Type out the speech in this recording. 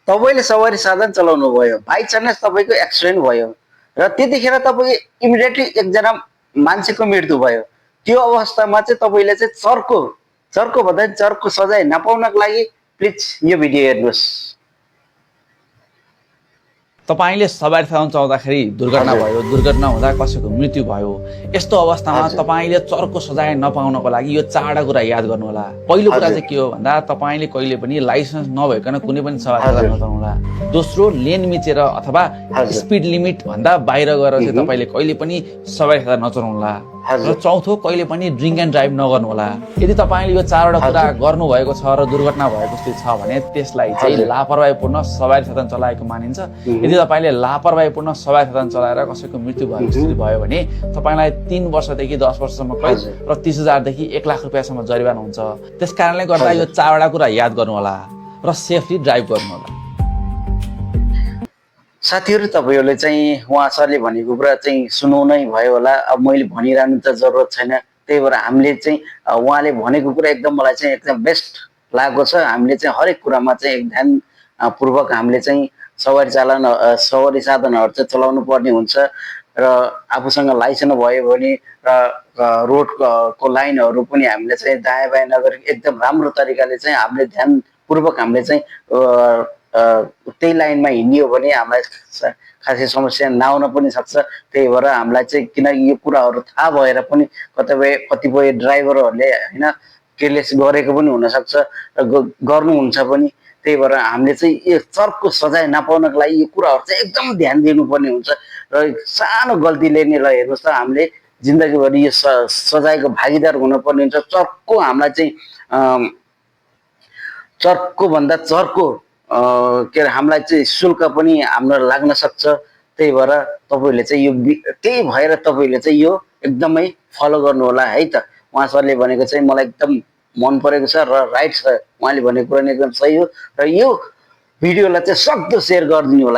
तपाईँले सवारी साधन चलाउनु भयो, बाई चान्स तपाईँको एक्सिडेन्ट भयो र त्यतिखेर तपाईँ इमिडिएटली एकजना मान्छेको मृत्यु भयो। त्यो अवस्थामा चाहिँ तपाईँले चाहिँ चर्को चर्को भन्दा चर्को सजाय नपाउनको लागि प्लिज यो भिडियो हेर्नुहोस्। तपाईले सवारी साधन चलाउँदाखेरि दुर्घटना भयो, दुर्घटना हुँदा कसैको मृत्यु भयो, यस्तो अवस्थामा तपाईले चर्को सजाय नपाउनको लागि यो चारवटा कुरा याद गर्नु होला। पहिलो कुरा चाहिँ के हो भन्दा तपाईले कहिले पनि लाइसेन्स नभइकन कुनै पनि सवारी साधन नचलाउनु होला। दोस्रो, लेन मिचेर अथवा स्पिड लिमिट भन्दा बाहिर गएर चाहिँ तपाईले कहिले पनि सवारी साधन नचलाउनु होला। र चौथो, कहिले पनि ड्रिङ्क एन्ड ड्राइभ नगर्नु होला। यदि तपाईले यो चारवटा कुरा गर्नु भएको छ र दुर्घटना भएको स्थिति छ भने त्यसलाई चाहिँ लापरवाहीपूर्ण सवारी साधन चलाएको मानिन्छ। यदि तपाईले लापरवाहीपूर्ण सवारी साधन चलाएर कसैको मृत्यु भएको स्थिति भयो भने तपाईलाई 3 वर्षदेखि 10 वर्षसम्म कैद र 30,000 देखि 1 लाख रुपियाँसम्म जरिवाना हुन्छ। त्यसकारणले गर्दा यो चारवटा कुरा याद गर्नु होला र सेफली ड्राइभ गर्नु होला। साथीहरू, तपाईँहरूले चाहिँ उहाँ सरले भनेको कुरा चाहिँ सुन्नु नै भयो होला। अब मैले भनिरहनु त जरुरत छैन, त्यही भएर हामीले चाहिँ उहाँले भनेको कुरा एकदम मलाई चाहिँ एकदम बेस्ट लागेको छ। हामीले चाहिँ हरेक कुरामा चाहिँ ध्यान पूर्वक हामीले चाहिँ सवारी साधनहरू चाहिँ चलाउनु पर्ने हुन्छ र आफूसँग लाइसेन्स भयो भने र रोडको लाइनहरू पनि हामीले चाहिँ दायाँ बायाँ नगरी एकदम राम्रो तरिकाले चाहिँ हामीले ध्यानपूर्वक हामीले चाहिँ त्यही लाइनमा हिँडियो भने हामीलाई खासै समस्या नआउन पनि सक्छ। त्यही भएर हामीलाई चाहिँ किनकि यो कुराहरू थाहा भएर पनि कतिपय ड्राइभरहरूले होइन केयरलेस गरेको पनि हुनसक्छ र गर्नुहुन्छ पनि। त्यही भएर हामीले चाहिँ यो चर्को सजाय नपाउनको लागि यो कुराहरू चाहिँ एकदम ध्यान दिनुपर्ने हुन्छ र सानो गल्तीले नै ल हेर्नुहोस् त हामीले जिन्दगीभरि यो सजायको भागीदार हुनुपर्ने हुन्छ। चर्को हामीलाई चाहिँ चर्को भन्दा चर्को के अरे हामीलाई चाहिँ शुल्क पनि हाम्रो लाग्न सक्छ। त्यही भएर तपाईँहरूले चाहिँ यो त्यही भएर तपाईँहरूले चाहिँ यो एकदमै फलो गर्नु होला है त। उहाँ सरले भनेको चाहिँ मलाई एकदम मन परेको छ र राइट छ, उहाँले भनेको कुरा नि एकदम सही हो र यो भिडियोलाई चाहिँ सक्दो सेयर गरिदिनु होला।